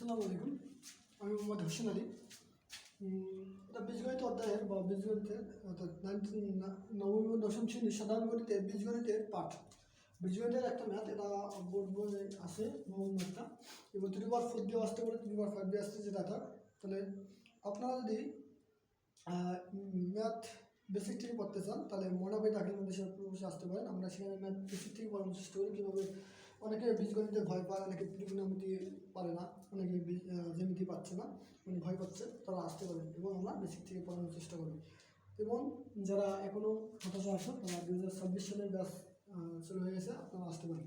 আসসালামু আলাইকুম। আমি মোহাম্মদ হোসেন আলী। এটা বীজগণিত অধ্যায়ের বা বীজগণিতের অর্থাৎ নবম ও দশম শ্রেণীর সাধারণ গণিতের বীজগণিতের পাঠ। বীজগণিতের একটা ম্যাথ, এটা বোর্ড বইয়ে আছে নবম ম্যাথটা, এবং 3/4 দিয়ে আসতে পারে, 3/5 দিয়ে আসতে যেটা থাক। তাহলে আপনারা যদি ম্যাথ বেসিক থেকে পড়তে চান তাহলে মনে দাখিল মধ্যে অবশ্যই আসতে পারেন। আমরা সেখানে ম্যাথ বেসিক থেকে পড়ানোর চেষ্টা করি। কীভাবে অনেকে বীজগণিতে ভয় পায়, অনেকে ত্রিকোণমিতি পারে না, অনেকে জ্যামিতি পাচ্ছে না, মানে ভয় পাচ্ছে, তারা আসতে পারেন এবং আমরা বেসিক থেকে পড়ানোর চেষ্টা করি। এবং যারা এখনও হতাশা আছে তারা 2026 সালের ব্যাচ শুরু হয়ে গেছে, আপনারা আসতে পারেন।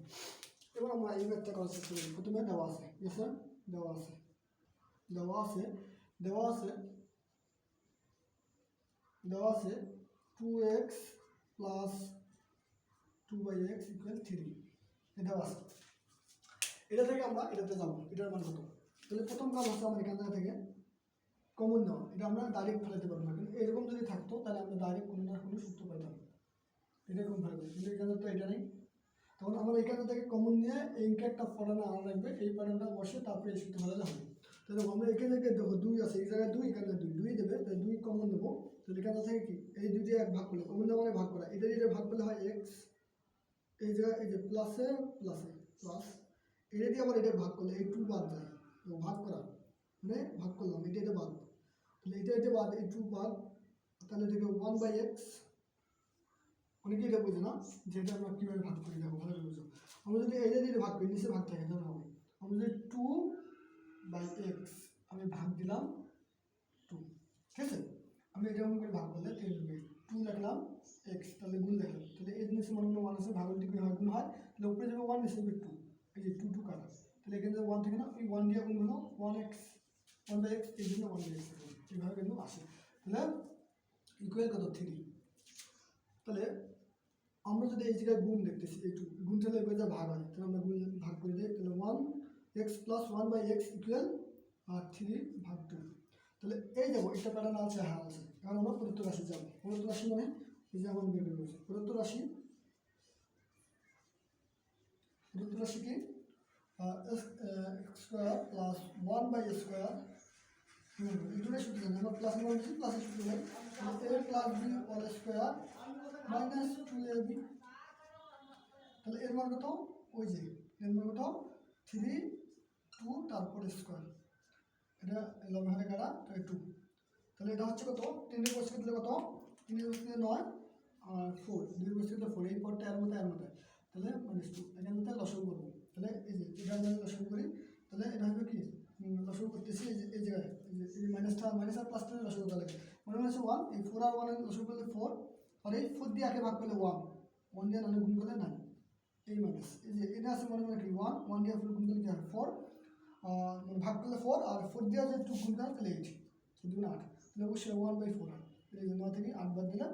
এবার আমরা এই ম্যাথটা করার চেষ্টা করি। প্রথমে দেওয়া আছে, স্যার দেওয়া আছে দেওয়া আছে দেওয়া আছে দেওয়া আছে 2x প্লাস 2/x ইকুয়াল 3, এটা আছে। এটা থেকে আমরা এটাতে যাবো, এটার মান কত। তাহলে প্রথম কাজ হচ্ছে আমরা এখান থেকে কমন নেওয়া। এটা আমরা ডাইরেক্ট ফেলাতে পারবো না, কিন্তু এরকম যদি থাকতো তাহলে আমরা ডাইরেক্ট কোনো না কোনো সূত্র পাইতাম, এরকম ফেলবে। কিন্তু এখানে তো এটা নেই, তখন আমরা এখান থেকে কমন নিয়ে এই একটা প্যাটার্ন আনা লাগবে, এই প্যাটার্নটা বসে তারপরে এই সূত্র ফেলাতে হবে। তাহলে আমরা এখান থেকে দেখো 2 আছে, এই জায়গায় 2, এখানে 2 দেবে, তাহলে 2 কমন দেবো। তাহলে এখান থেকে কি এই 2 দিয়ে 1 ভাগ করলে, কমন দেওয়া মানে ভাগ করা, এটা দিয়ে ভাগ করলে হয় x, এই জায়গায় এই যে প্লাসে প্লাসে প্লাস, এটা দিয়ে আবার এটা ভাগ করলে এই 2 বাদ যায়, তো ভাগ করা মানে ভাগ করলাম, এটা বাদ, তাহলে এটা বাদ, এই 2 বাদ, তাহলে দেখো 1/x। অনেকে এটা বোঝে না যে এটা আমরা কীভাবে ভাগ করি, দেখো ভালো বুঝো। আমরা যদি এটা দিয়ে ভাগ করি, নিচে ভাগ থাকে তাহলে হবে, আমরা যদি 2/x আমি ভাগ দিলাম 2, ঠিক আছে। আমি এরকম করে ভাগ করলে 2 লিখলাম x, তাহলে গুণ দেখলাম, তাহলে এই জিনিস মনে মনে 1 আছে, ভাগের দিকে হয় গুণ হয়, তাহলে উপরে যাবে 1, নিচে যাবে 2, এই যে 2 কাটা, তাহলে এখানে 1 থেকে না, ওই 1 দিয়ে গুণ হলো 1x, 1/x, এই জন্য 1/x এইভাবে কিন্তু আসে। তাহলে ইকুয়াল কত 3। তাহলে আমরা যদি এই জায়গায় গুণ দেখতেছি, এই 2 গুণ তাহলে এবার যা ভাগ হয়, তাহলে আমরা গুণ ভাগ করে দিই, তাহলে 1x প্লাস 1/x ইকুয়াল 3/2। তাহলে এই যাবো, একটা প্যাটার্ন আছে, হ্যাঁ আছে। এখন আমরা প্রদত্ত রাশি যাবো। প্রদত্ত রাশি মানে এই যে আমার বের করে রয়েছে প্রদত্ত রাশি কি স্কোয়ার প্লাস 1/স্কোয়ার, এই দুটো সূত্র জানি আমরা, প্লাস মানে প্লাসের সূত্র নেই, a plus b whole square minus 2ab। তাহলে এর মান কত, ওই যে এর মান কত 3, 2 তারপরে স্কোয়ার, এটা লম্বা হাতে কাটা, তাই 2। তাহলে এটা হচ্ছে কত, 3 এর বসে দিলে কত, 3 এর বসে 9 আর 4, 2 এর বসে দিলে 4, এই পরটা এর মধ্যে, তাহলে -2, এখান থেকে লসগু করবো। তাহলে এই যে এটা যদি লসগু করি, তাহলে এটা হবে কি, লসগু করতেছি এই জায়গায়, এই যে মাইনাস আর প্লাসটা লসগু করা লাগে, মনে হচ্ছে 1, এই 4 আর 1 এর লসগু করলে 4, আর এই 4 দিয়ে আগে ভাগ করলে 1 দিয়ে 9 গুণ করলে 9, এই মাইনাস এই যে এটা আছে মনে কি 1 দিয়ে 4 গুণ করলে কি হয় 4, ভাগ করলে 4, আর 4 দিয়ে যদি 2 গুণ করা তাহলে 8, 2 8, তাহলে অবশ্যই 1/4 হয়। এই যে 9 থেকে 8 বাদ দিলে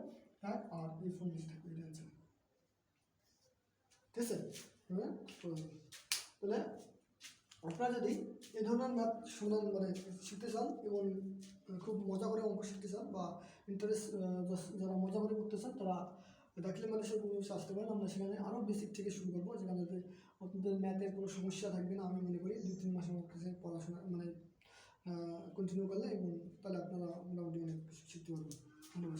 1, আর এই 4 নিচে থাকবে, এটা আছে, ঠিক আছে। তাহলে আপনারা যদি এই ধরনের ম্যাথ শোনান, মানে শিখতে চান এবং খুব মজা করে অঙ্ক শিখতে চান, বা ইন্টারেস্ট যারা মজা করে করতে চান, তারা দাখিল মানুষের পরিবেশে আসতে পারেন। আমরা সেখানে আরও বেসিক থেকে শুরু করবো, যেখানে আপনাদের ম্যাথের কোনো সমস্যা থাকবে না। আমি মনে করি 2-3 মাসের কাছে পড়াশোনা মানে কন্টিনিউ করলে, এবং তাহলে আপনারা মোটামুটি অনেক কিছু শিখতে পারবেন। ধন্যবাদ।